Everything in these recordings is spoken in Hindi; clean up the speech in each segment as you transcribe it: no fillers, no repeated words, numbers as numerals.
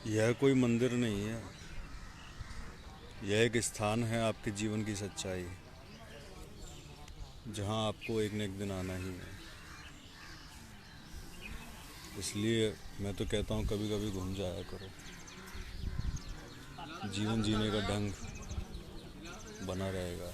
यह कोई मंदिर नहीं है। यह एक स्थान है आपके जीवन की सच्चाई, जहां आपको एक न एक दिन आना ही है। इसलिए मैं तो कहता हूँ कभी कभी घूम जाया करो। जीवन जीने का ढंग बना रहेगा।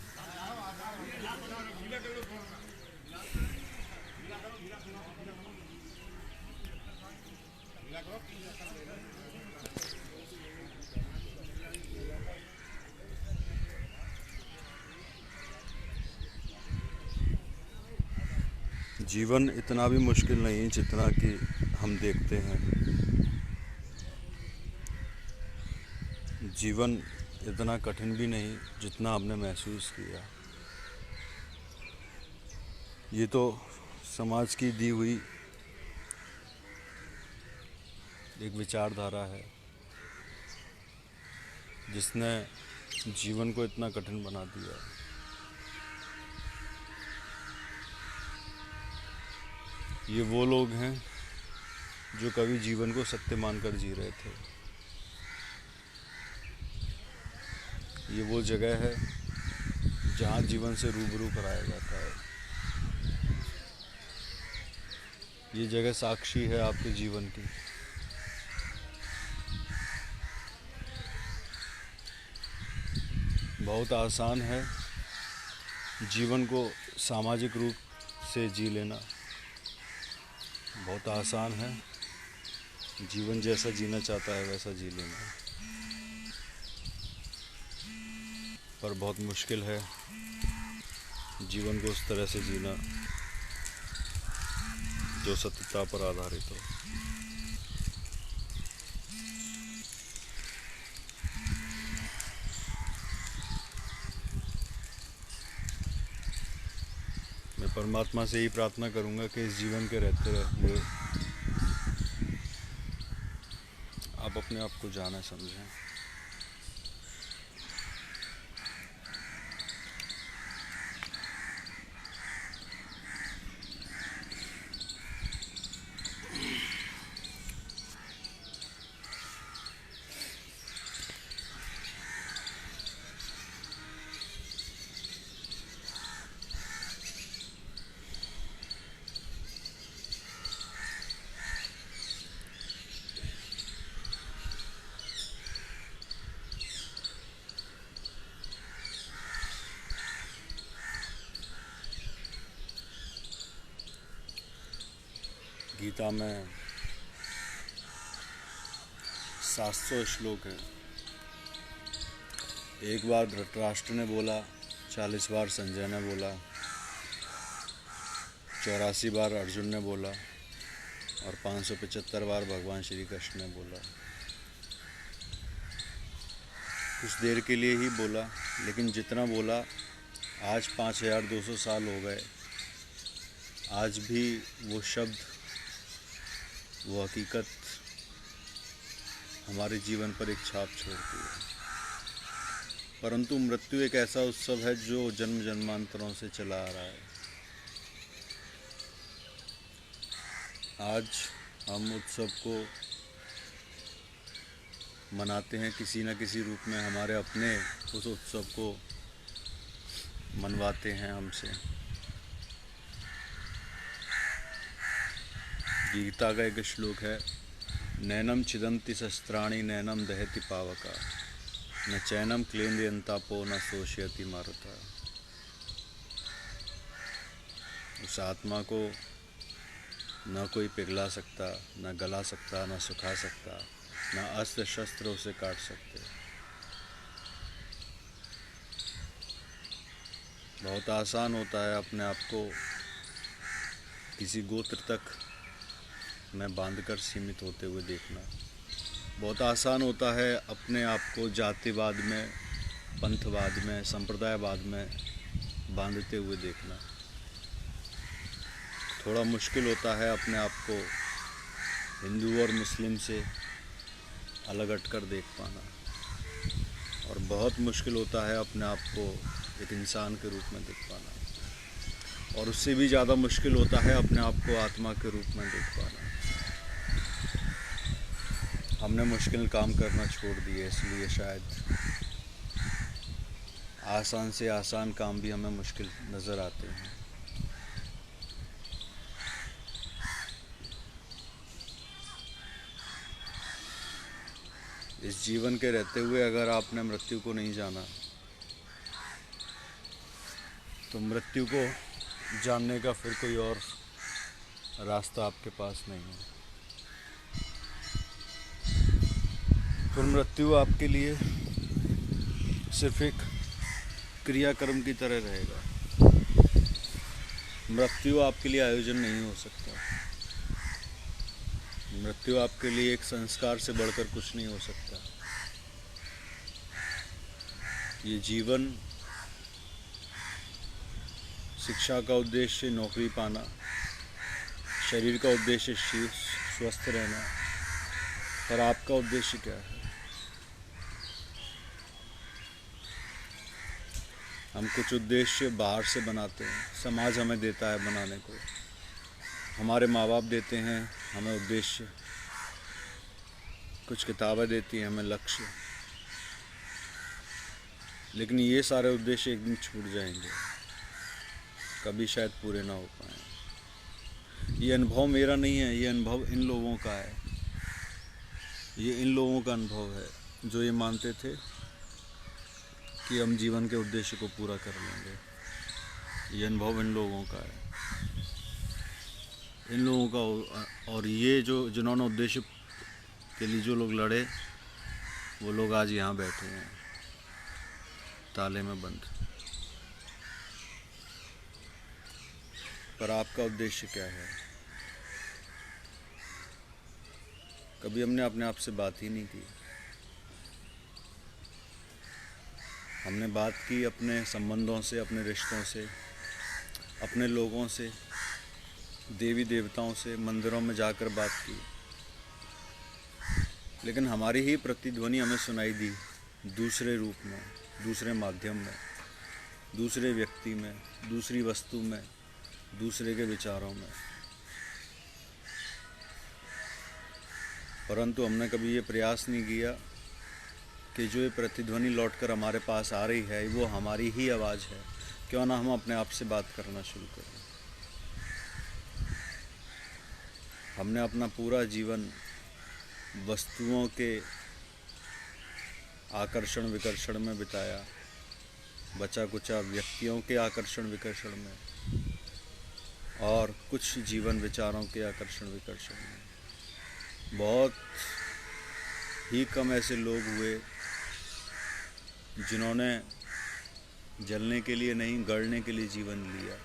जीवन इतना भी मुश्किल नहीं जितना कि हम देखते हैं। जीवन इतना कठिन भी नहीं जितना हमने महसूस किया। ये तो समाज की दी हुई एक विचारधारा है जिसने जीवन को इतना कठिन बना दिया। ये वो लोग हैं जो कभी जीवन को सत्य मानकर जी रहे थे। ये वो जगह है जहाँ जीवन से रूबरू कराया जाता है। ये जगह साक्षी है आपके जीवन की। बहुत आसान है जीवन को सामाजिक रूप से जी लेना। बहुत आसान है जीवन जैसा जीना चाहता है वैसा जी लेना। पर बहुत मुश्किल है जीवन को उस तरह से जीना जो सत्यता पर आधारित हो। मैं परमात्मा से ही प्रार्थना करूंगा कि इस जीवन के रहते हुए आप अपने आप को जाना समझें। गीता में 700 श्लोक हैं। एक बार धृतराष्ट्र ने बोला, 40 बार संजय ने बोला, 84 बार अर्जुन ने बोला और 575 बार भगवान श्री कृष्ण ने बोला। कुछ देर के लिए ही बोला, लेकिन जितना बोला, आज 5200 साल हो गए, आज भी वो शब्द, वो हकीकत हमारे जीवन पर एक छाप छोड़ती है। परंतु मृत्यु एक ऐसा उत्सव है जो जन्म जन्मांतरों से चला आ रहा है। आज हम उत्सव को मनाते हैं, किसी न किसी रूप में हमारे अपने उस उत्सव को मनवाते हैं हमसे। गीता का एक श्लोक है, नैनम छिदन्ति शस्त्राणि नैनम दहति पावका न चैनम क्लेन्द्रियंतापो न शोषयति मारुता। उस आत्मा को न कोई पिघला सकता, न गला सकता, न सुखा सकता, न अस्त्र शस्त्र उसे काट सकते। बहुत आसान होता है अपने आप को किसी गोत्र तक में बांधकर सीमित होते हुए देखना। बहुत आसान होता है अपने आप को जातिवाद में, पंथवाद में, संप्रदायवाद में बांधते हुए देखना। थोड़ा मुश्किल होता है अपने आप को हिंदू और मुस्लिम से अलग हटकर देख पाना। और बहुत मुश्किल होता है अपने आप को एक इंसान के रूप में देख पाना। और उससे भी ज़्यादा मुश्किल होता है अपने आप को आत्मा के रूप में देख पाना। हम हमने मुश्किल काम करना छोड़ दिए, इसलिए शायद आसान से आसान काम भी हमें मुश्किल नज़र आते हैं। इस जीवन के रहते हुए अगर आपने मृत्यु को नहीं जाना, तो मृत्यु को जानने का फिर कोई और रास्ता आपके पास नहीं है। फिर मृत्यु आपके लिए सिर्फ एक क्रियाक्रम की तरह रहेगा। मृत्यु आपके लिए आयोजन नहीं हो सकता। मृत्यु आपके लिए एक संस्कार से बढ़कर कुछ नहीं हो सकता। ये जीवन शिक्षा का उद्देश्य नौकरी पाना, शरीर का उद्देश्य स्वस्थ रहना, पर आपका उद्देश्य क्या है? हम कुछ उद्देश्य बाहर से बनाते हैं, समाज हमें देता है बनाने को, हमारे माँ बाप देते हैं हमें उद्देश्य, कुछ किताबें देती हैं हमें लक्ष्य, लेकिन ये सारे उद्देश्य एक दिन छूट जाएंगे, कभी शायद पूरे ना हो पाए। ये अनुभव मेरा नहीं है, ये अनुभव इन लोगों का है। ये इन लोगों का अनुभव है जो ये मानते थे कि हम जीवन के उद्देश्य को पूरा कर लेंगे। ये अनुभव इन लोगों का है, इन लोगों का। और ये जो जिन्होंने उद्देश्य के लिए जो लोग लड़े, वो लोग आज यहाँ बैठे हैं ताले में बंद। पर आपका उद्देश्य क्या है? कभी हमने अपने आप से बात ही नहीं की। हमने बात की अपने संबंधों से, अपने रिश्तों से, अपने लोगों से, देवी देवताओं से, मंदिरों में जाकर बात की, लेकिन हमारी ही प्रतिध्वनि हमें सुनाई दी दूसरे रूप में, दूसरे माध्यम में, दूसरे व्यक्ति में, दूसरी वस्तु में, दूसरे के विचारों में। परंतु हमने कभी ये प्रयास नहीं किया कि जो ये प्रतिध्वनि लौटकर हमारे पास आ रही है वो हमारी ही आवाज़ है। क्यों ना हम अपने आप से बात करना शुरू करें। हमने अपना पूरा जीवन वस्तुओं के आकर्षण विकर्षण में बिताया, बचा कुचा व्यक्तियों के आकर्षण विकर्षण में, और कुछ जीवन विचारों के आकर्षण विकर्षण में। बहुत ही कम ऐसे लोग हुए जिन्होंने जलने के लिए नहीं, गढ़ने के लिए जीवन लिया।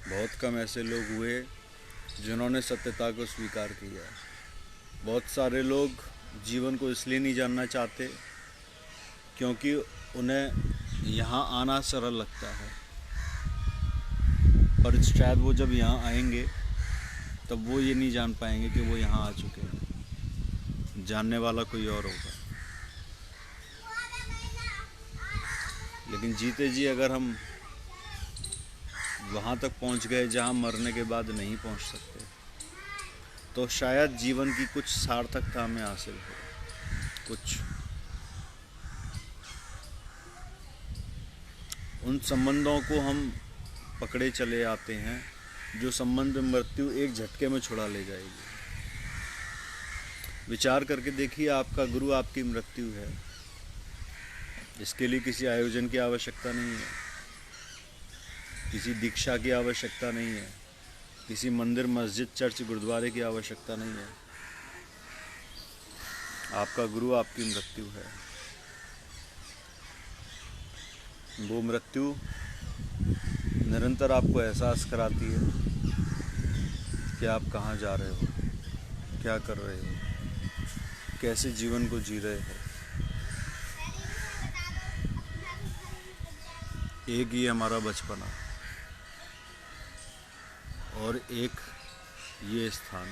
बहुत कम ऐसे लोग हुए जिन्होंने सत्यता को स्वीकार किया। बहुत सारे लोग जीवन को इसलिए नहीं जानना चाहते क्योंकि उन्हें यहाँ आना सरल लगता है, पर शायद वो जब यहाँ आएंगे तब वो ये नहीं जान पाएंगे कि वो यहाँ आ चुके हैं। जानने वाला कोई और होगा। लेकिन जीते जी अगर हम वहाँ तक पहुँच गए जहाँ मरने के बाद नहीं पहुँच सकते, तो शायद जीवन की कुछ सार्थकता हमें हासिल हो। कुछ उन संबंधों को हम पकड़े चले आते हैं जो संबंध मृत्यु एक झटके में छुड़ा ले जाएगी। विचार करके देखिए, आपका गुरु आपकी मृत्यु है। इसके लिए किसी आयोजन की आवश्यकता नहीं है, किसी दीक्षा की आवश्यकता नहीं है, किसी मंदिर मस्जिद चर्च गुरुद्वारे की आवश्यकता नहीं है। आपका गुरु आपकी मृत्यु है। वो मृत्यु निरंतर आपको एहसास कराती है कि आप कहाँ जा रहे हो, क्या कर रहे हो, कैसे जीवन को जी रहे हो। एक ये हमारा बचपना और एक ये स्थान।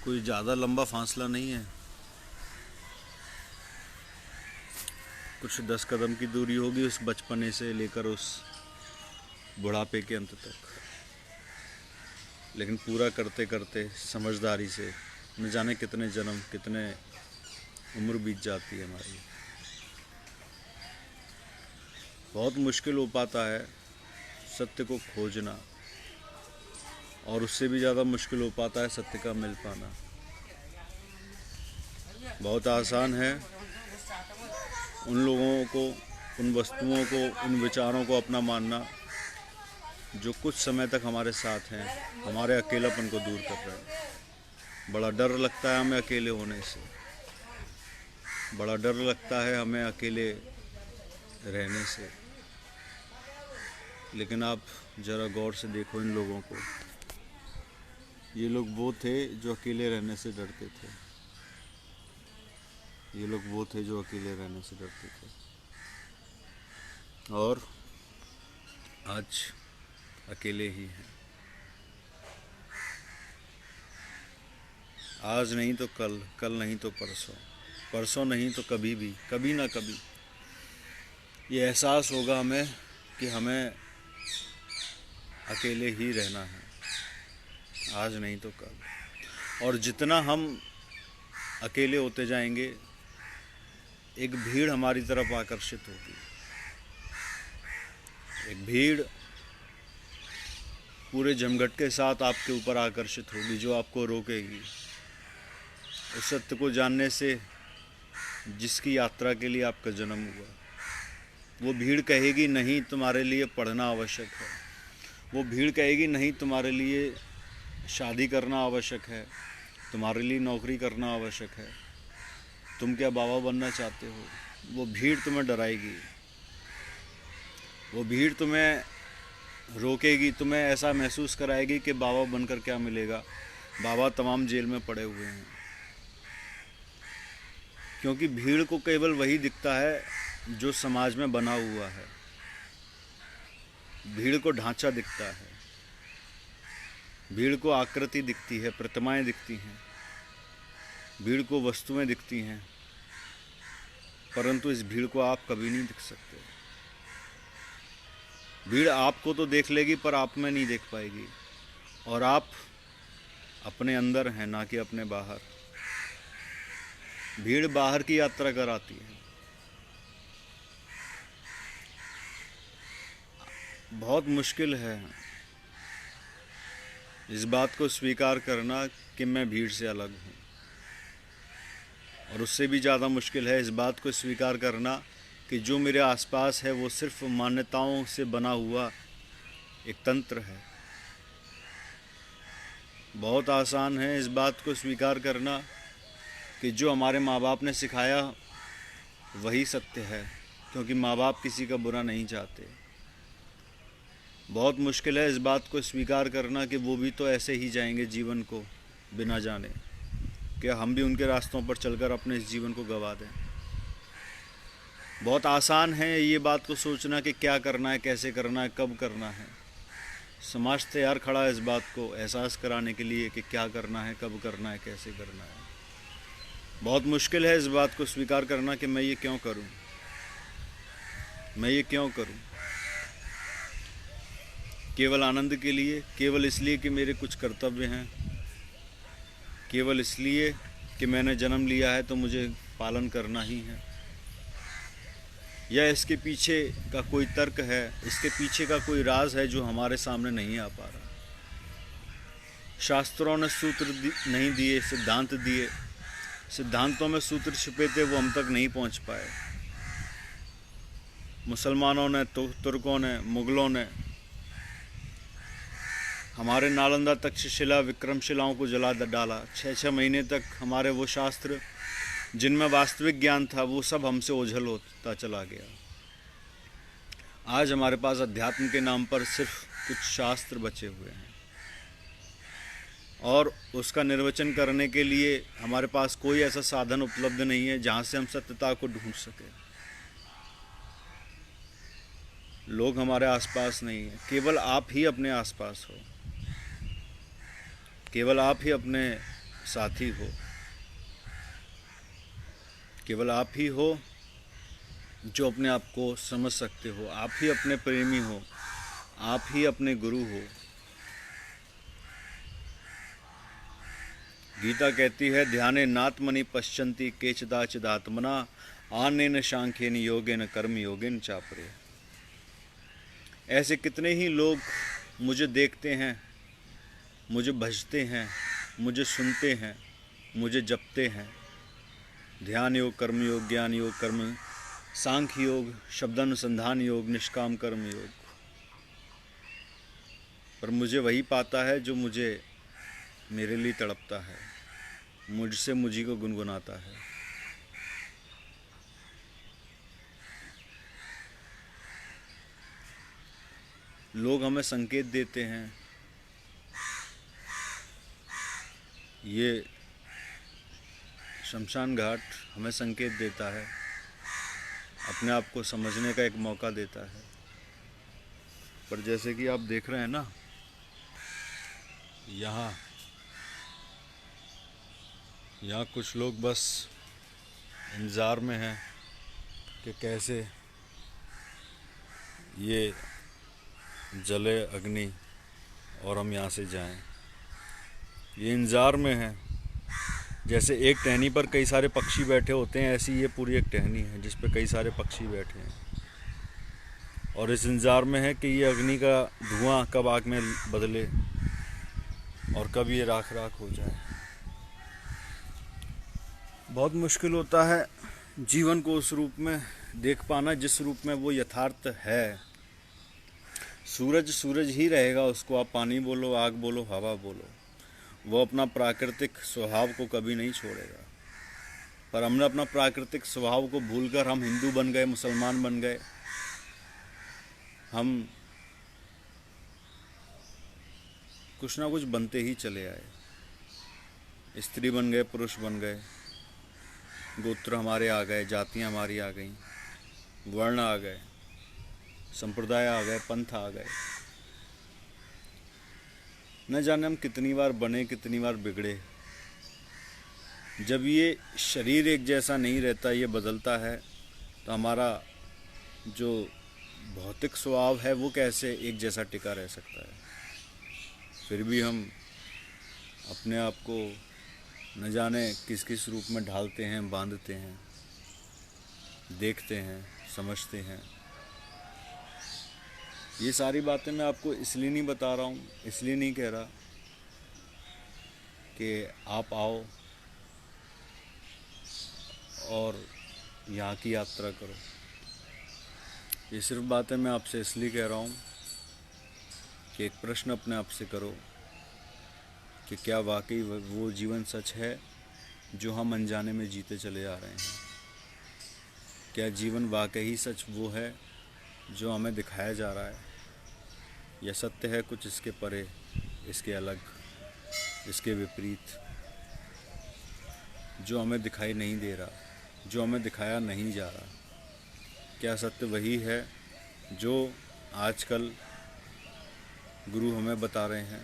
कोई ज़्यादा लंबा फासला नहीं है, कुछ 10 कदम की दूरी होगी उस बचपने से लेकर उस बुढ़ापे के अंत तक। लेकिन पूरा करते करते समझदारी से न जाने कितने जन्म, कितने उम्र बीत जाती है हमारी। बहुत मुश्किल हो पाता है सत्य को खोजना, और उससे भी ज़्यादा मुश्किल हो पाता है सत्य का मिल पाना। बहुत आसान है उन लोगों को, उन वस्तुओं को, उन विचारों को अपना मानना जो कुछ समय तक हमारे साथ हैं, हमारे अकेलापन को दूर कर रहे हैं। बड़ा डर लगता है हमें अकेले होने से, बड़ा डर लगता है हमें अकेले रहने से। लेकिन आप ज़रा गौर से देखो इन लोगों को, ये लोग वो थे जो अकेले रहने से डरते थे। ये लोग वो थे जो अकेले रहने से डरते थे, और आज अकेले ही हैं। आज नहीं तो कल, कल नहीं तो परसों, परसों नहीं तो कभी भी, कभी ना कभी ये एहसास होगा हमें कि हमें अकेले ही रहना है, आज नहीं तो कल। और जितना हम अकेले होते जाएंगे, एक भीड़ हमारी तरफ आकर्षित होगी। एक भीड़ पूरे जमघट के साथ आपके ऊपर आकर्षित होगी, जो आपको रोकेगी उस सत्य को जानने से जिसकी यात्रा के लिए आपका जन्म हुआ। वो भीड़ कहेगी नहीं, तुम्हारे लिए पढ़ना आवश्यक है। वो भीड़ कहेगी नहीं, तुम्हारे लिए शादी करना आवश्यक है, तुम्हारे लिए नौकरी करना आवश्यक है, तुम क्या बाबा बनना चाहते हो। वो भीड़ तुम्हें डराएगी, वो भीड़ तुम्हें रोकेगी, तुम्हें ऐसा महसूस कराएगी कि बाबा बनकर क्या मिलेगा, बाबा तमाम जेल में पड़े हुए हैं। क्योंकि भीड़ को केवल वही दिखता है जो समाज में बना हुआ है। भीड़ को ढांचा दिखता है, भीड़ को आकृति दिखती है, प्रतिमाएं दिखती हैं, भीड़ को वस्तुएं दिखती हैं, परंतु इस भीड़ को आप कभी नहीं दिख सकते। भीड़ आपको तो देख लेगी पर आप में नहीं देख पाएगी, और आप अपने अंदर हैं ना कि अपने बाहर। भीड़ बाहर की यात्रा कराती है। बहुत मुश्किल है इस बात को स्वीकार करना कि मैं भीड़ से अलग हूँ, और उससे भी ज़्यादा मुश्किल है इस बात को स्वीकार करना कि जो मेरे आसपास है वो सिर्फ मान्यताओं से बना हुआ एक तंत्र है। बहुत आसान है इस बात को स्वीकार करना कि जो हमारे माँ बाप ने सिखाया वही सत्य है, क्योंकि माँ बाप किसी का बुरा नहीं चाहते। बहुत मुश्किल है इस बात को स्वीकार करना कि वो भी तो ऐसे ही जाएंगे जीवन को बिना जाने, कि हम भी उनके रास्तों पर चलकर अपने इस जीवन को गंवा दें। बहुत आसान है ये बात को सोचना कि क्या करना है, कैसे करना है, कब करना है। समाज तैयार खड़ा है इस बात को एहसास कराने के लिए कि क्या करना है, कब करना है, कैसे करना है। बहुत मुश्किल है इस बात को स्वीकार करना कि मैं ये क्यों करूं, मैं ये क्यों करूं, केवल आनंद के लिए, केवल इसलिए कि मेरे कुछ कर्तव्य हैं, केवल इसलिए कि मैंने जन्म लिया है तो मुझे पालन करना ही है, या इसके पीछे का कोई तर्क है, इसके पीछे का कोई राज है जो हमारे सामने नहीं आ पा रहा। शास्त्रों ने सूत्र नहीं दिए, सिद्धांत दिए, सिद्धांतों में सूत्र छिपे थे, वो हम तक नहीं पहुंच पाए। मुसलमानों ने, तुर्कों ने, मुगलों ने हमारे नालंदा तक्षशिला, विक्रमशिलाओं को जला डाला। 6-6 महीने तक हमारे वो शास्त्र जिनमें वास्तविक ज्ञान था वो सब हमसे ओझल होता चला गया। आज हमारे पास अध्यात्म के नाम पर सिर्फ कुछ शास्त्र बचे हुए हैं, और उसका निर्वचन करने के लिए हमारे पास कोई ऐसा साधन उपलब्ध नहीं है जहाँ से हम सत्यता को ढूंढ सकें। लोग हमारे आसपास नहीं है, केवल आप ही अपने आसपास हो, केवल आप ही अपने साथी हो, केवल आप ही हो जो अपने आप को समझ सकते हो, आप ही अपने प्रेमी हो, आप ही अपने गुरु हो। गीता कहती है ध्याने नात्मनि पश्यन्ति केचिदाचिदात्मना आनेन सांख्येन योगेन कर्म योगेन चापरे। ऐसे कितने ही लोग मुझे देखते हैं, मुझे भजते हैं, मुझे सुनते हैं, मुझे जपते हैं। ध्यान योग, कर्म योग, ज्ञान योग, कर्म सांख्य योग, शब्दानुसंधान योग, निष्काम कर्म योग, पर मुझे वही पाता है जो मुझे मेरे लिए तड़पता है, मुझसे मुझी को गुनगुनाता है। लोग हमें संकेत देते हैं, ये शमशान घाट हमें संकेत देता है, अपने आप को समझने का एक मौका देता है। पर जैसे कि आप देख रहे हैं ना, यहाँ कुछ लोग बस इंतज़ार में हैं कि कैसे ये जले अग्नि और हम यहाँ से जाएं। ये इंतज़ार में है। जैसे एक टहनी पर कई सारे पक्षी बैठे होते हैं, ऐसी ये पूरी एक टहनी है जिस पे कई सारे पक्षी बैठे हैं और इस इंतज़ार में है कि ये अग्नि का धुआं कब आग में बदले और कब ये राख राख हो जाए। बहुत मुश्किल होता है जीवन को उस रूप में देख पाना जिस रूप में वो यथार्थ है। सूरज सूरज ही रहेगा, उसको आप पानी बोलो, आग बोलो, हवा बोलो, वो अपना प्राकृतिक स्वभाव को कभी नहीं छोड़ेगा। पर हमने अपना प्राकृतिक स्वभाव को भूलकर हम हिंदू बन गए, मुसलमान बन गए, हम कुछ ना कुछ बनते ही चले आए। स्त्री बन गए, पुरुष बन गए, गोत्र हमारे आ गए, जातियाँ हमारी आ गईं, वर्ण आ गए, संप्रदाय आ गए, पंथ आ गए। न जाने हम कितनी बार बने, कितनी बार बिगड़े। जब ये शरीर एक जैसा नहीं रहता, ये बदलता है, तो हमारा जो भौतिक स्वभाव है वो कैसे एक जैसा टिका रह सकता है। फिर भी हम अपने आप को न जाने किस किस रूप में ढालते हैं, बांधते हैं, देखते हैं, समझते हैं। ये सारी बातें मैं आपको इसलिए नहीं बता रहा हूँ, इसलिए नहीं कह रहा कि आप आओ और यहाँ की यात्रा करो। ये सिर्फ बातें मैं आपसे इसलिए कह रहा हूँ कि एक प्रश्न अपने आप से करो कि क्या वाकई वो जीवन सच है जो हम अनजाने में जीते चले आ रहे हैं। क्या जीवन वाकई सच वो है जो हमें दिखाया जा रहा है, या सत्य है कुछ इसके परे, इसके अलग, इसके विपरीत, जो हमें दिखाई नहीं दे रहा, जो हमें दिखाया नहीं जा रहा। क्या सत्य वही है जो आजकल गुरु हमें बता रहे हैं?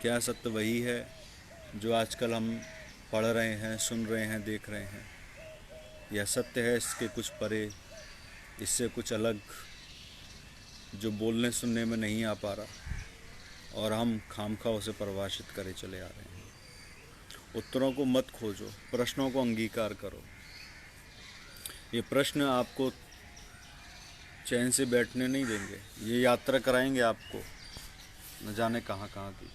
क्या सत्य वही है जो आजकल हम पढ़ रहे हैं, सुन रहे हैं, देख रहे हैं? या सत्य है इसके कुछ परे, इससे कुछ अलग, जो बोलने सुनने में नहीं आ पा रहा और हम खामखा उसे परिभाषित करे चले आ रहे हैं? उत्तरों को मत खोजो, प्रश्नों को अंगीकार करो। ये प्रश्न आपको चैन से बैठने नहीं देंगे, ये यात्रा कराएंगे आपको न जाने कहाँ कहाँ की।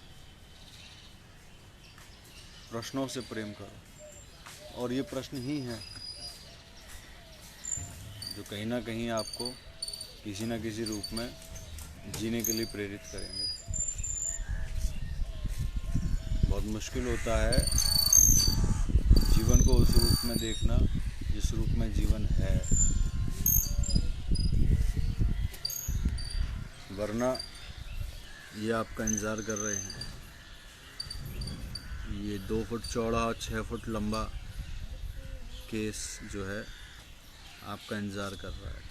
प्रश्नों से प्रेम करो, और ये प्रश्न ही हैं जो कहीं ना कहीं आपको किसी न किसी रूप में जीने के लिए प्रेरित करेंगे। बहुत मुश्किल होता है जीवन को उस रूप में देखना जिस रूप में जीवन है, वरना ये आपका इंतज़ार कर रहे हैं। ये 2 फुट चौड़ा 6 फुट लंबा केस जो है आपका इंतज़ार कर रहा है,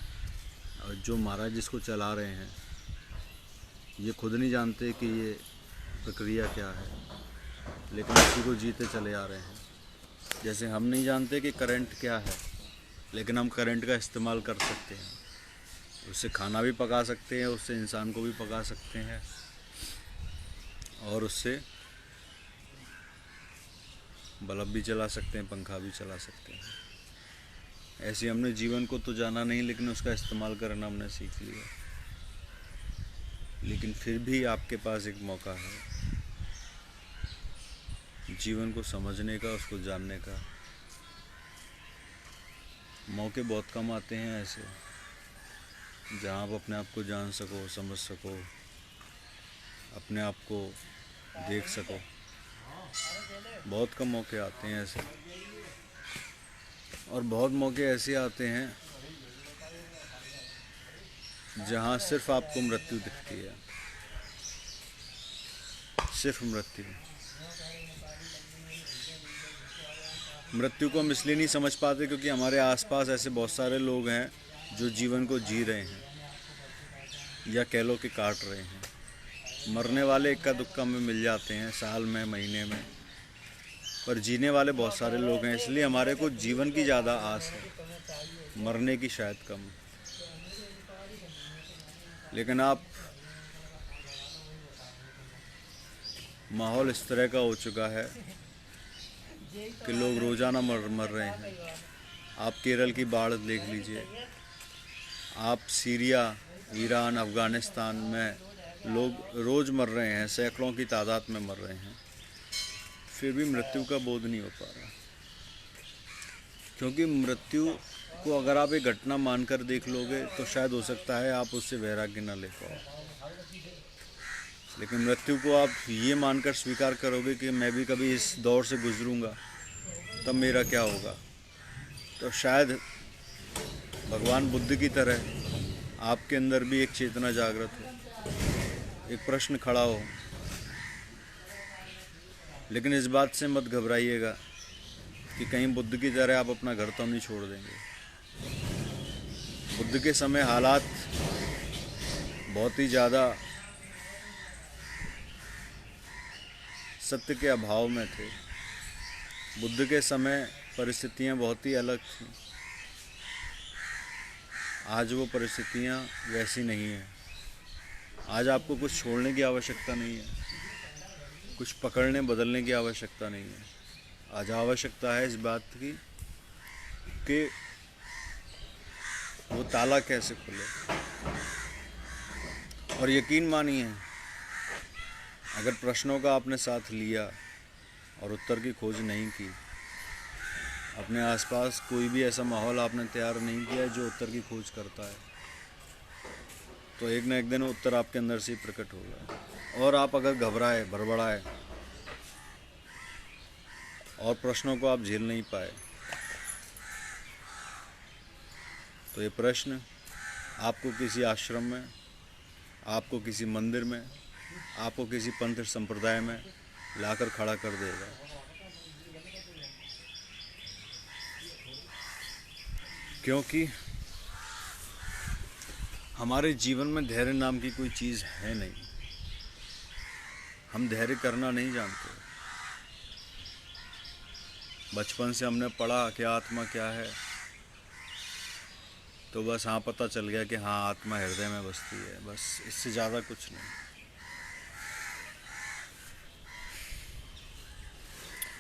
और जो महाराज जिसको चला रहे हैं ये खुद नहीं जानते कि ये प्रक्रिया क्या है, लेकिन इसी को जीते चले आ रहे हैं। जैसे हम नहीं जानते कि करंट क्या है, लेकिन हम करंट का इस्तेमाल कर सकते हैं। उससे खाना भी पका सकते हैं, उससे इंसान को भी पका सकते हैं, और उससे बल्ब भी चला सकते हैं, पंखा भी चला सकते हैं। ऐसे हमने जीवन को तो जाना नहीं, लेकिन उसका इस्तेमाल करना हमने सीख लिया। लेकिन फिर भी आपके पास एक मौका है जीवन को समझने का, उसको जानने का। मौके बहुत कम आते हैं ऐसे, जहाँ आप अपने आप को जान सको, समझ सको, अपने आप को देख सको। बहुत कम मौके आते हैं ऐसे, और बहुत मौके ऐसे आते हैं जहाँ सिर्फ आपको मृत्यु दिखती है, सिर्फ मृत्यु। मृत्यु को हम इसलिए नहीं समझ पाते क्योंकि हमारे आसपास ऐसे बहुत सारे लोग हैं जो जीवन को जी रहे हैं, या कह लो कि काट रहे हैं। मरने वाले इक्का दुक्का में मिल जाते हैं, साल में, महीने में, पर जीने वाले बहुत सारे लोग हैं। इसलिए हमारे को जीवन की ज़्यादा आस है, मरने की शायद कम। लेकिन आप माहौल इस तरह का हो चुका है कि लोग रोज़ाना मर रहे हैं। आप केरल की बाढ़ देख लीजिए, आप सीरिया, ईरान, अफ़गानिस्तान में लोग रोज़ मर रहे हैं, सैकड़ों की तादाद में मर रहे हैं। फिर भी मृत्यु का बोध नहीं हो पा रहा, क्योंकि मृत्यु को अगर आप एक घटना मानकर देख लोगे तो शायद हो सकता है आप उससे वैराग्य न ले पाओ। लेकिन मृत्यु को आप ये मानकर स्वीकार करोगे कि मैं भी कभी इस दौर से गुजरूंगा, तब मेरा क्या होगा, तो शायद भगवान बुद्ध की तरह आपके अंदर भी एक चेतना जागृत हो, एक प्रश्न खड़ा हो। लेकिन इस बात से मत घबराइएगा कि कहीं बुद्ध की तरह आप अपना घर तो नहीं छोड़ देंगे। बुद्ध के समय हालात बहुत ही ज़्यादा सत्य के अभाव में थे। बुद्ध के समय परिस्थितियां बहुत ही अलग थीं। आज वो परिस्थितियां वैसी नहीं हैं। आज आपको कुछ छोड़ने की आवश्यकता नहीं है, कुछ पकड़ने बदलने की आवश्यकता नहीं है। आज आवश्यकता है इस बात की कि वो ताला कैसे खुले। और यकीन मानिए, अगर प्रश्नों का आपने साथ लिया और उत्तर की खोज नहीं की, अपने आसपास कोई भी ऐसा माहौल आपने तैयार नहीं किया जो उत्तर की खोज करता है, तो एक न एक दिन उत्तर आपके अंदर से ही प्रकट होगा। और आप अगर घबराए, बड़बड़ाए और प्रश्नों को आप झेल नहीं पाए, तो ये प्रश्न आपको किसी आश्रम में, आपको किसी मंदिर में, आपको किसी पंथ संप्रदाय में लाकर खड़ा कर देगा। क्योंकि हमारे जीवन में धैर्य नाम की कोई चीज़ है नहीं। हम धैर्य करना नहीं जानते। बचपन से हमने पढ़ा कि आत्मा क्या है, तो बस हाँ पता चल गया कि हाँ आत्मा हृदय में बसती है, बस इससे ज़्यादा कुछ नहीं।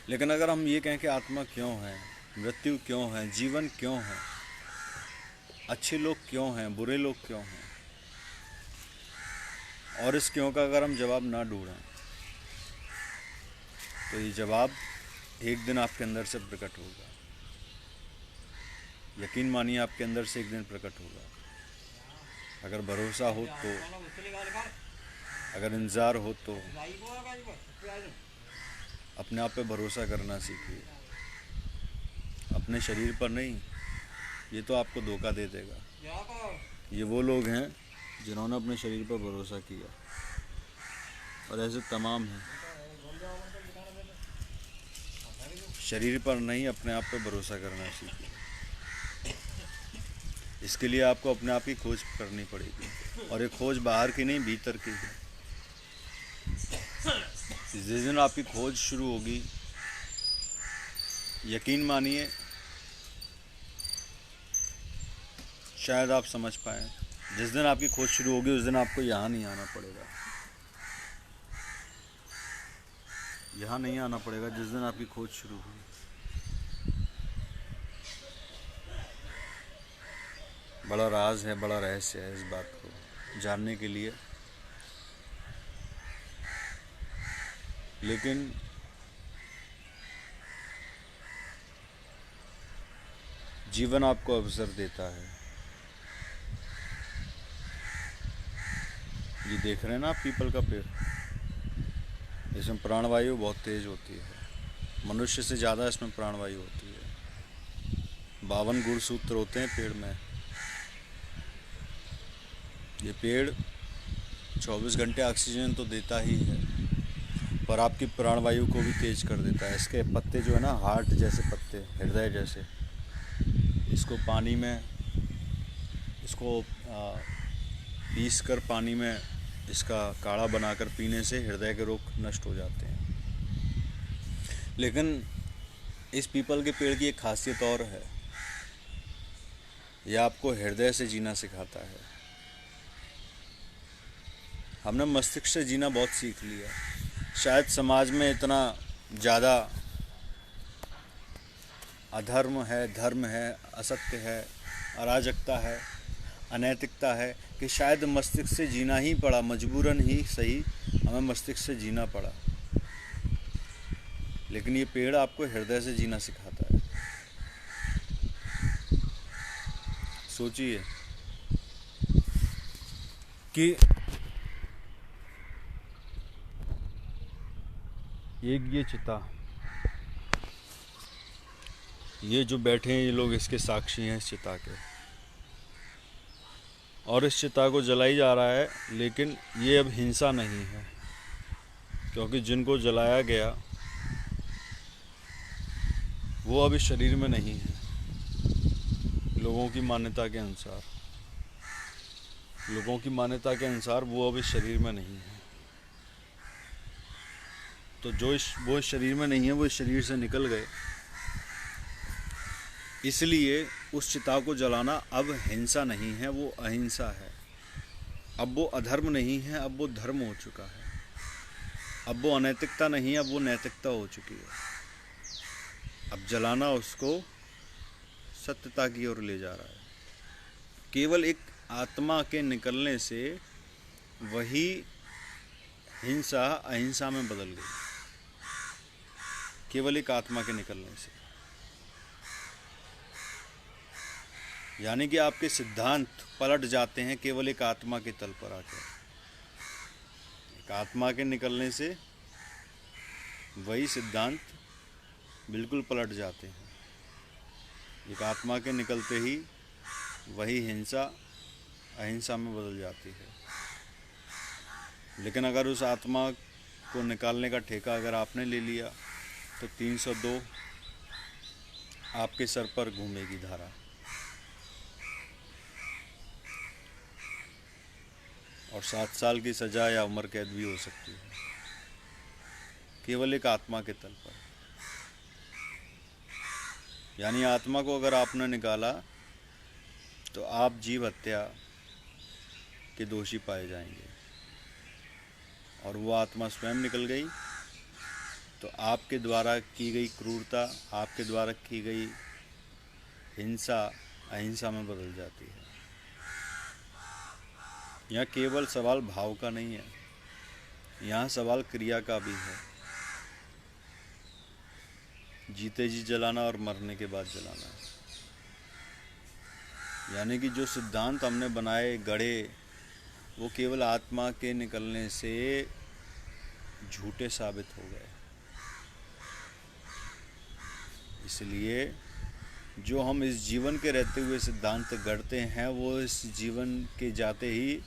लेकिन अगर हम ये कहें कि आत्मा क्यों है, मृत्यु क्यों है, जीवन क्यों है, अच्छे लोग क्यों हैं, बुरे लोग क्यों हैं, और इस क्यों का अगर हम जवाब ना ढूंढें, तो ये जवाब एक दिन आपके अंदर से प्रकट होगा। यकीन मानिए, आपके अंदर से एक दिन प्रकट होगा। अगर भरोसा हो तो, अगर इंतज़ार हो तो अपने आप पे भरोसा करना सीखिए, अपने शरीर पर नहीं। ये तो आपको धोखा दे देगा। ये वो लोग हैं जिन्होंने अपने शरीर पर भरोसा किया, और ऐसे तमाम हैं। शरीर पर नहीं, अपने आप पर भरोसा करना सीखिए। इसके लिए आपको अपने आप की खोज करनी पड़ेगी, और ये खोज बाहर की नहीं, भीतर की है। जिस दिन आपकी खोज शुरू होगी, यकीन मानिए शायद आप समझ पाएँ, जिस दिन आपकी खोज शुरू होगी उस दिन आपको यहाँ नहीं आना पड़ेगा। यहाँ नहीं आना पड़ेगा जिस दिन आपकी खोज शुरू हुई। बड़ा राज है, बड़ा रहस्य है इस बात को जानने के लिए। लेकिन जीवन आपको अवसर देता है। ये देख रहे हैं ना आप पीपल का पेड़, इसमें प्राणवायु बहुत तेज होती है, मनुष्य से ज़्यादा इसमें प्राणवायु होती है। 52 गुणसूत्र होते हैं पेड़ में। ये पेड़ 24 घंटे ऑक्सीजन तो देता ही है, पर आपकी प्राणवायु को भी तेज कर देता है। इसके पत्ते जो है ना, हार्ट जैसे पत्ते, हृदय जैसे, इसको पानी में, इसको पीस कर पानी में इसका काढ़ा बनाकर पीने से हृदय के रोग नष्ट हो जाते हैं। लेकिन इस पीपल के पेड़ की एक खासियत और है, यह आपको हृदय से जीना सिखाता है। हमने मस्तिष्क से जीना बहुत सीख लिया। शायद समाज में इतना ज़्यादा अधर्म है, धर्म है, असत्य है, अराजकता है, अनैतिकता है कि शायद मस्तिष्क से जीना ही पड़ा, मजबूरन ही सही हमें मस्तिष्क से जीना पड़ा। लेकिन ये पेड़ आपको हृदय से जीना सिखाता है। सोचिए कि एक ये चिता, ये जो बैठे हैं ये लोग इसके साक्षी हैं, इस चिता के, और इस चिता को जलाई जा रहा है। लेकिन ये अब हिंसा नहीं है, क्योंकि जिनको जलाया गया वो अभी शरीर में नहीं है। लोगों की मान्यता के अनुसार, वो अभी शरीर में नहीं है। तो वो इस शरीर में नहीं है, वो इस शरीर से निकल गए। इसलिए उस चिता को जलाना अब हिंसा नहीं है, वो अहिंसा है। अब वो अधर्म नहीं है, अब वो धर्म हो चुका है। अब वो अनैतिकता नहीं है, अब वो नैतिकता हो चुकी है। अब जलाना उसको सत्यता की ओर ले जा रहा है। केवल एक आत्मा के निकलने से वही हिंसा अहिंसा में बदल गई। केवल एक आत्मा के निकलने से, यानी कि आपके सिद्धांत पलट जाते हैं केवल एक आत्मा के तल पर आकर। एक आत्मा के निकलने से वही सिद्धांत बिल्कुल पलट जाते हैं। एक आत्मा के निकलते ही वही हिंसा अहिंसा में बदल जाती है। लेकिन अगर उस आत्मा को निकालने का ठेका अगर आपने ले लिया तो 302 आपके सर पर घूमेगी धारा। और 7 साल की सजा या उम्र कैद भी हो सकती है, केवल एक आत्मा के तल पर। यानी आत्मा को अगर आपने निकाला तो आप जीव हत्या के दोषी पाए जाएंगे, और वो आत्मा स्वयं निकल गई तो आपके द्वारा की गई क्रूरता, आपके द्वारा की गई हिंसा अहिंसा में बदल जाती है। यहाँ केवल सवाल भाव का नहीं है, यहाँ सवाल क्रिया का भी है। जीते जी जलाना और मरने के बाद जलाना। यानी कि जो सिद्धांत हमने बनाए गढ़े, वो केवल आत्मा के निकलने से झूठे साबित हो गए। इसलिए जो हम इस जीवन के रहते हुए सिद्धांत गढ़ते हैं, वो इस जीवन के जाते ही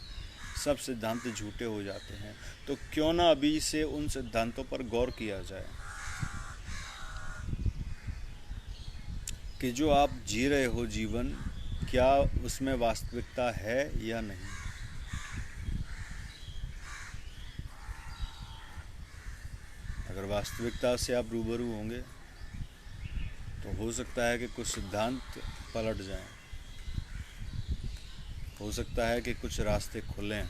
सब सिद्धांत झूठे हो जाते हैं। तो क्यों ना अभी से उन सिद्धांतों पर गौर किया जाए कि जो आप जी रहे हो जीवन, क्या उसमें वास्तविकता है या नहीं। अगर वास्तविकता से आप रूबरू होंगे तो हो सकता है कि कुछ सिद्धांत पलट जाएं, हो सकता है कि कुछ रास्ते खुलें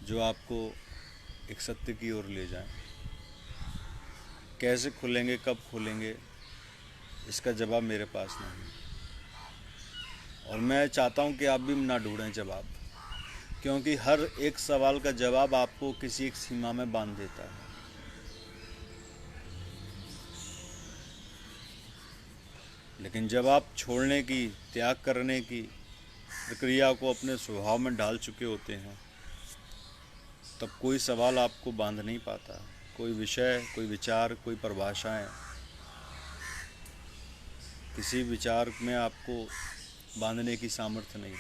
जो आपको एक सत्य की ओर ले जाएं। कैसे खुलेंगे, कब खुलेंगे, इसका जवाब मेरे पास नहीं। और मैं चाहता हूं कि आप भी ना ढूंढें जवाब, क्योंकि हर एक सवाल का जवाब आपको किसी एक सीमा में बांध देता है। लेकिन जब आप छोड़ने की, त्याग करने की प्रक्रिया को अपने स्वभाव में डाल चुके होते हैं, तब कोई सवाल आपको बांध नहीं पाता। कोई विषय, कोई विचार, कोई परिभाषाएं, किसी विचार में आपको बांधने की सामर्थ्य नहीं है।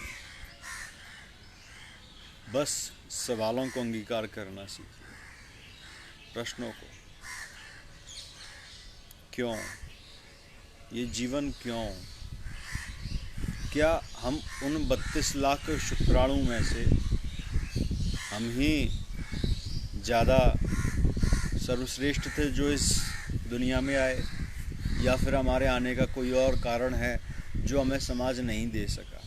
बस सवालों को अंगीकार करना सीखिए, प्रश्नों को। क्यों ये जीवन, क्यों? क्या हम उन 32 लाख शुक्राणु में से हम ही ज़्यादा सर्वश्रेष्ठ थे जो इस दुनिया में आए, या फिर हमारे आने का कोई और कारण है जो हमें समाज नहीं दे सका?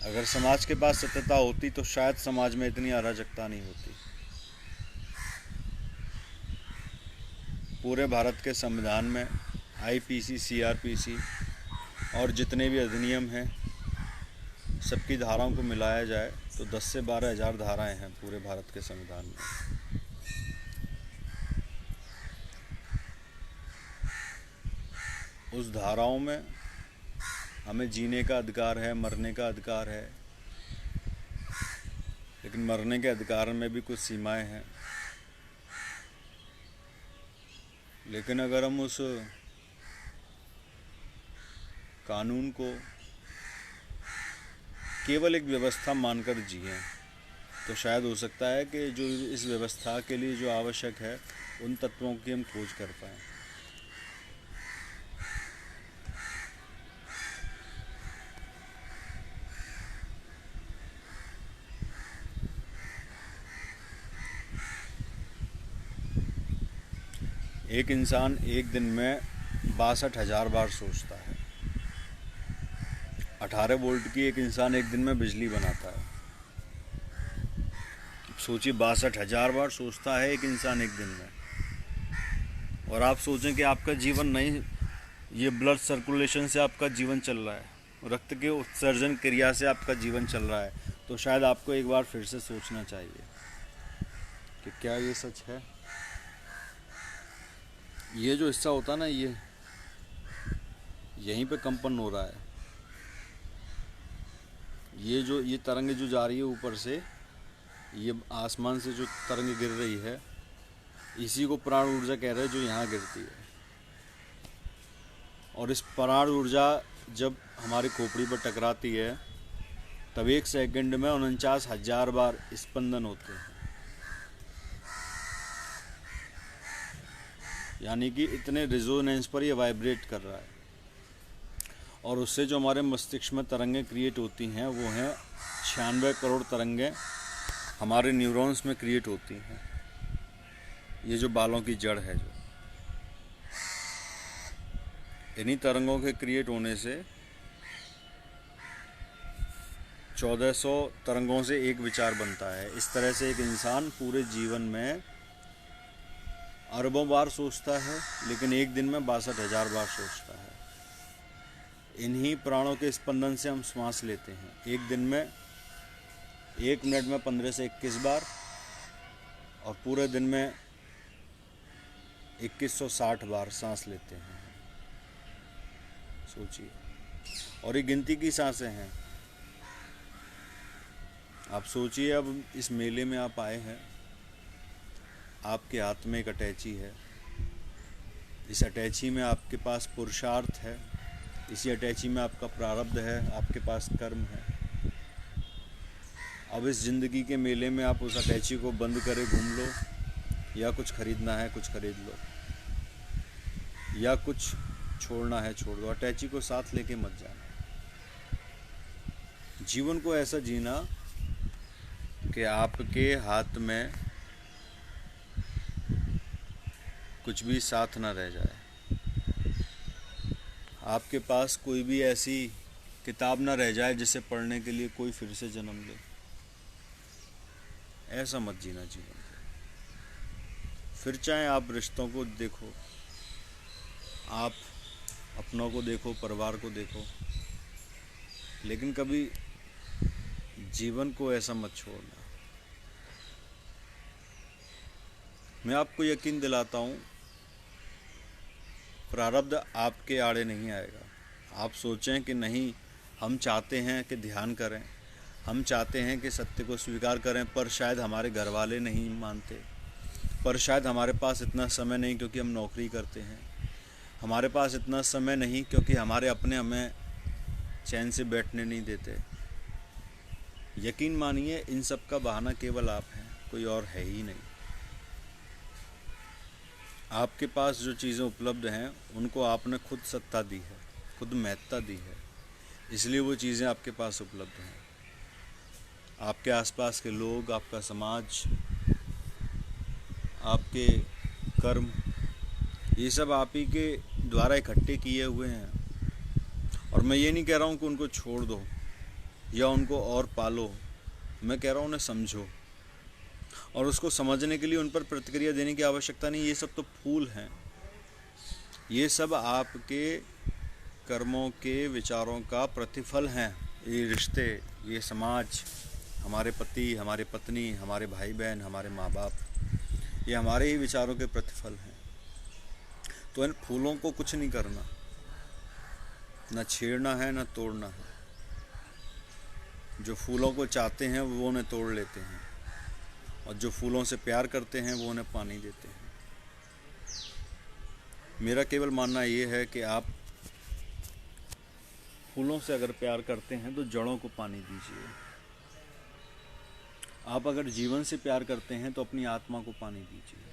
अगर समाज के पास सत्यता होती तो शायद समाज में इतनी अराजकता नहीं होती। पूरे भारत के संविधान में आईपीसी, सीआरपीसी और जितने भी अधिनियम हैं, सबकी धाराओं को मिलाया जाए तो 10 से 12 हज़ार धाराएं हैं पूरे भारत के संविधान में। उस धाराओं में हमें जीने का अधिकार है, मरने का अधिकार है, लेकिन मरने के अधिकार में भी कुछ सीमाएं हैं। लेकिन अगर हम उस कानून को केवल एक व्यवस्था मानकर जिएं, तो शायद हो सकता है कि जो इस व्यवस्था के लिए जो आवश्यक है, उन तत्वों की हम खोज कर पाएं। एक इंसान एक दिन में 62,000 बार सोचता है। 18 वोल्ट की एक इंसान एक दिन में बिजली बनाता है। सोचिए, 62,000 बार सोचता है एक इंसान एक दिन में। और आप सोचें कि आपका जीवन नहीं, ये ब्लड सर्कुलेशन से आपका जीवन चल रहा है, रक्त के उत्सर्जन क्रिया से आपका जीवन चल रहा है, तो शायद आपको एक बार फिर से सोचना चाहिए कि क्या ये सच है। ये जो हिस्सा होता है ना, ये यहीं पे कंपन हो रहा है। ये तरंग जो जा रही है ऊपर से, ये आसमान से जो तरंग गिर रही है, इसी को प्राण ऊर्जा कह रहे हैं, जो यहाँ गिरती है। और इस प्राण ऊर्जा जब हमारी खोपड़ी पर टकराती है, तब 1 सेकंड में 49,000 बार स्पंदन होते हैं। यानी कि इतने रेजोनेंस पर ये वाइब्रेट कर रहा है। और उससे जो हमारे मस्तिष्क में तरंगें क्रिएट होती हैं, वो हैं 96 करोड़ तरंगें हमारे न्यूरॉन्स में क्रिएट होती हैं। ये जो बालों की जड़ है, जो इन्हीं तरंगों के क्रिएट होने से 1400 तरंगों से एक विचार बनता है। इस तरह से एक इंसान पूरे जीवन में अरबों बार सोचता है, लेकिन एक दिन में 62,000 बार सोचता है। इन्हीं प्राणों के स्पंदन से हम सांस लेते हैं। एक दिन में 1 मिनट में 15 से 21 बार, और पूरे दिन में 2160 बार सांस लेते हैं। सोचिए, और ये गिनती की सांसें हैं। आप सोचिए, अब इस मेले में आप आए हैं, आपके हाथ में एक अटैची है। इस अटैची में आपके पास पुरुषार्थ है, इसी अटैची में आपका प्रारब्ध है, आपके पास कर्म है। अब इस ज़िंदगी के मेले में आप उस अटैची को बंद करे घूम लो, या कुछ खरीदना है कुछ खरीद लो, या कुछ छोड़ना है छोड़ दो। अटैची को साथ लेके मत जाना। जीवन को ऐसा जीना कि आपके हाथ में कुछ भी साथ ना रह जाए, आपके पास कोई भी ऐसी किताब ना रह जाए जिसे पढ़ने के लिए कोई फिर से जन्म ले। ऐसा मत जीना जीवन को। फिर चाहे आप रिश्तों को देखो, आप अपनों को देखो, परिवार को देखो, लेकिन कभी जीवन को ऐसा मत छोड़ना। मैं आपको यकीन दिलाता हूँ, प्रारब्ध आपके आड़े नहीं आएगा। आप सोचें कि नहीं, हम चाहते हैं कि ध्यान करें, हम चाहते हैं कि सत्य को स्वीकार करें, पर शायद हमारे घर वाले नहीं मानते, पर शायद हमारे पास इतना समय नहीं क्योंकि हम नौकरी करते हैं, हमारे पास इतना समय नहीं क्योंकि हमारे अपने हमें चैन से बैठने नहीं देते। यकीन मानिए, इन सब का बहाना केवल आप हैं, कोई और है ही नहीं। आपके पास जो चीज़ें उपलब्ध हैं उनको आपने खुद सत्ता दी है, खुद महत्ता दी है, इसलिए वो चीज़ें आपके पास उपलब्ध हैं। आपके आसपास के लोग, आपका समाज, आपके कर्म, ये सब आप ही के द्वारा इकट्ठे किए हुए हैं। और मैं ये नहीं कह रहा हूँ कि उनको छोड़ दो या उनको और पालो, मैं कह रहा हूँ उन्हें समझो, और उसको समझने के लिए उन पर प्रतिक्रिया देने की आवश्यकता नहीं। ये सब तो फूल हैं, ये सब आपके कर्मों के विचारों का प्रतिफल हैं। ये रिश्ते, ये समाज, हमारे पति, हमारे पत्नी, हमारे भाई बहन, हमारे माँ बाप, ये हमारे ही विचारों के प्रतिफल हैं। तो इन फूलों को कुछ नहीं करना, न छेड़ना है न तोड़ना है। जो फूलों को चाहते हैं वो उन्हें तोड़ लेते हैं, और जो फूलों से प्यार करते हैं वो उन्हें पानी देते हैं। मेरा केवल मानना ये है कि आप फूलों से अगर प्यार करते हैं तो जड़ों को पानी दीजिए। आप अगर जीवन से प्यार करते हैं तो अपनी आत्मा को पानी दीजिए,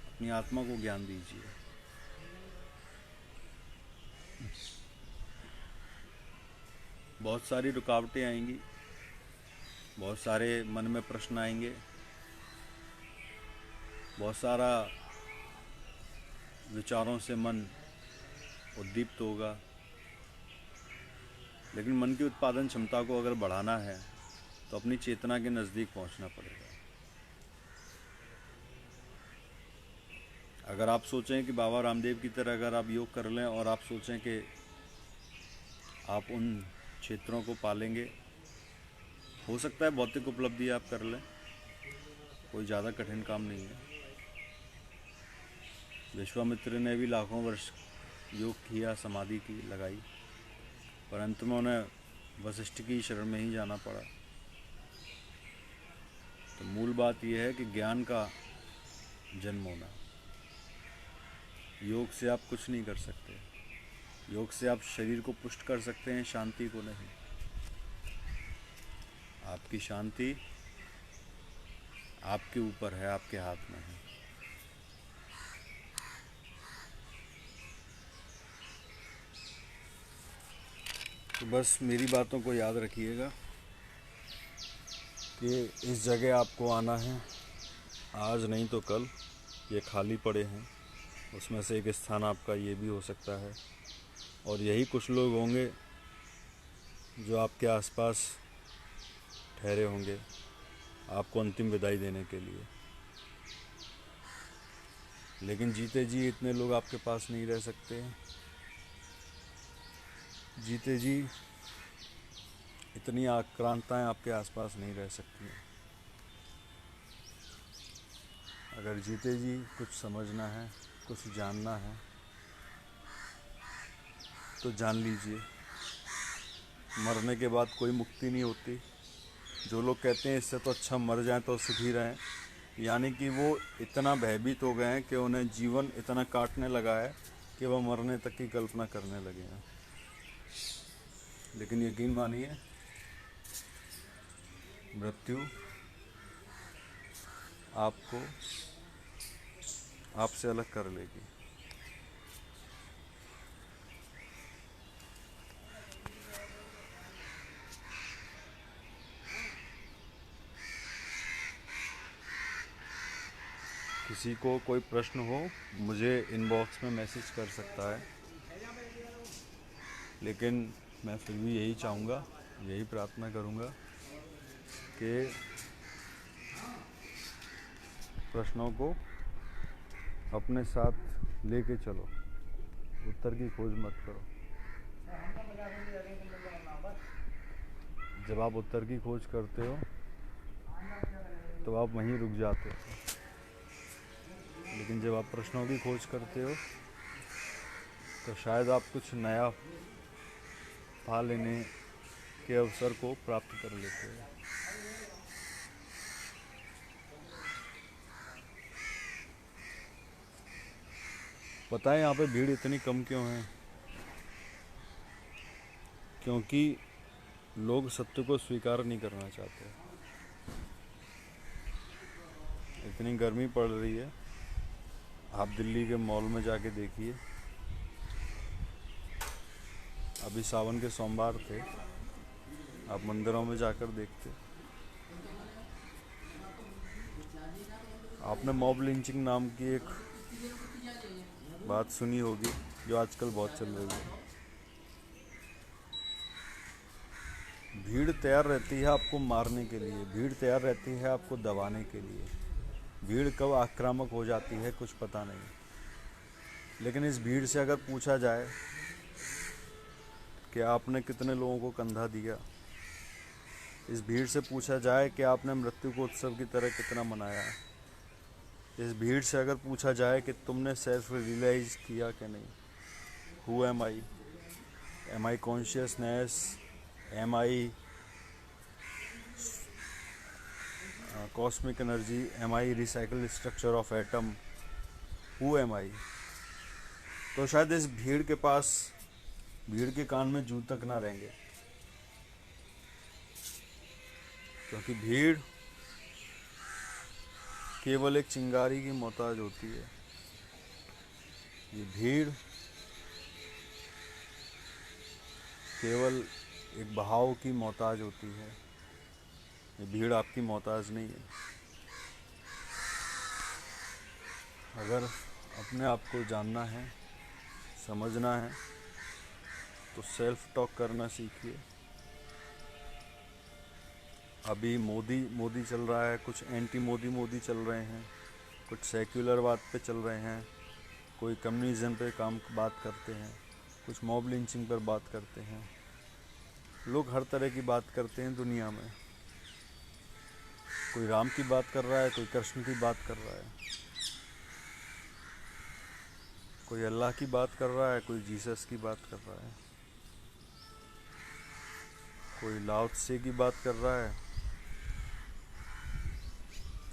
अपनी आत्मा को ज्ञान दीजिए। बहुत सारी रुकावटें आएंगी, बहुत सारे मन में प्रश्न आएंगे, बहुत सारा विचारों से मन उद्दीप्त होगा, लेकिन मन की उत्पादन क्षमता को अगर बढ़ाना है तो अपनी चेतना के नज़दीक पहुंचना पड़ेगा। अगर आप सोचें कि बाबा रामदेव की तरह अगर आप योग कर लें और आप सोचें कि आप उन क्षेत्रों को पालेंगे, हो सकता है भौतिक उपलब्धि आप कर लें, कोई ज़्यादा कठिन काम नहीं है। विश्वामित्र ने भी लाखों वर्ष योग किया, समाधि की लगाई, परंतु में उन्हें वशिष्ठ की शरण में ही जाना पड़ा। तो मूल बात यह है कि ज्ञान का जन्म होना। योग से आप कुछ नहीं कर सकते, योग से आप शरीर को पुष्ट कर सकते हैं, शांति को नहीं। आपकी शांति आपके ऊपर है, आपके हाथ में है। तो बस मेरी बातों को याद रखिएगा कि इस जगह आपको आना है, आज नहीं तो कल। ये खाली पड़े हैं, उसमें से एक स्थान आपका ये भी हो सकता है, और यही कुछ लोग होंगे जो आपके आसपास ठहरे होंगे आपको अंतिम विदाई देने के लिए। लेकिन जीते जी इतने लोग आपके पास नहीं रह सकते, जीते जी इतनी आक्रांताएं आपके आसपास नहीं रह सकती हैं। अगर जीते जी कुछ समझना है, कुछ जानना है, तो जान लीजिए, मरने के बाद कोई मुक्ति नहीं होती। जो लोग कहते हैं इससे तो अच्छा मर जाएं तो सुखी रहें, यानी कि वो इतना भयभीत हो गए हैं कि उन्हें जीवन इतना काटने लगा है कि वह मरने तक की कल्पना करने लगे हैं। लेकिन यकीन मानिए, मृत्यु आपको आपसे अलग कर लेगी। किसी को कोई प्रश्न हो मुझे इनबॉक्स में मैसेज कर सकता है, लेकिन मैं फिर भी यही चाहूँगा, यही प्रार्थना करूँगा कि प्रश्नों को अपने साथ लेके चलो, उत्तर की खोज मत करो। जब आप उत्तर की खोज करते हो तो आप वहीं रुक जाते हो, लेकिन जब आप प्रश्नों की खोज करते हो तो शायद आप कुछ नया पा लेने के अवसर को प्राप्त कर लेते हो। पता है यहाँ पे भीड़ इतनी कम क्यों है? क्योंकि लोग सत्य को स्वीकार नहीं करना चाहते। इतनी गर्मी पड़ रही है, आप दिल्ली के मॉल में जाके देखिए। अभी सावन के सोमवार थे, आप मंदिरों में जाकर देखते। आपने मॉब लिंचिंग नाम की एक बात सुनी होगी जो आजकल बहुत चल रही है। भीड़ तैयार रहती है आपको मारने के लिए, भीड़ तैयार रहती है आपको दबाने के लिए। भीड़ कब आक्रामक हो जाती है कुछ पता नहीं। लेकिन इस भीड़ से अगर पूछा जाए कि आपने कितने लोगों को कंधा दिया, इस भीड़ से पूछा जाए कि आपने मृत्यु को उत्सव की तरह कितना मनाया, इस भीड़ से अगर पूछा जाए कि तुमने सेल्फ रियलाइज किया कि नहीं, who am I consciousness, am I cosmic energy, am I recycle structure of atom, who am I, तो शायद इस भीड़ के पास, भीड़ के कान में जूं तक ना रहेंगे। क्योंकि भीड़ केवल एक चिंगारी की मोहताज होती है। ये भीड़ केवल एक बहाव की मोहताज होती है। ये भीड़ आपकी मोहताज नहीं है। अगर अपने आप को जानना है, समझना है, तो सेल्फ टॉक करना सीखिए। अभी मोदी चल रहा है, कुछ एंटी मोदी चल रहे हैं, कुछ सेक्युलर बात पे चल रहे हैं, कोई कम्युनिज्म पे बात करते हैं, कुछ मॉब लिंचिंग पर बात करते हैं। लोग हर तरह की बात करते हैं दुनिया में। कोई राम की बात कर रहा है, कोई कृष्ण की बात कर रहा है, कोई अल्लाह की बात कर रहा है, कोई जीसस की बात कर रहा है, कोई लाओ त्से की बात कर रहा है,